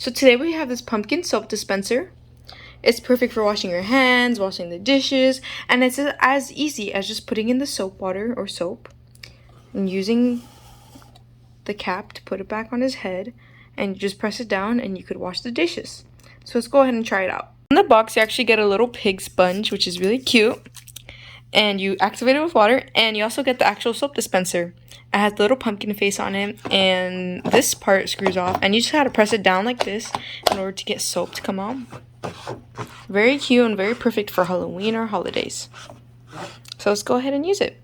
So today we have this pumpkin soap dispenser. It's perfect for washing your hands, washing the dishes, and it's as easy as just putting in the soap water or soap and using the cap to put it back on his head, and you just press it down and you could wash the dishes. So let's go ahead and try it out. In the box you actually get a little pig sponge, which is really cute, and you activate it with water, and you also get the actual soap dispenser. It has the little pumpkin face on it, and this part screws off, and you just gotta press it down like this in order to get soap to come out. Very cute and very perfect for Halloween or holidays. So let's go ahead and use it.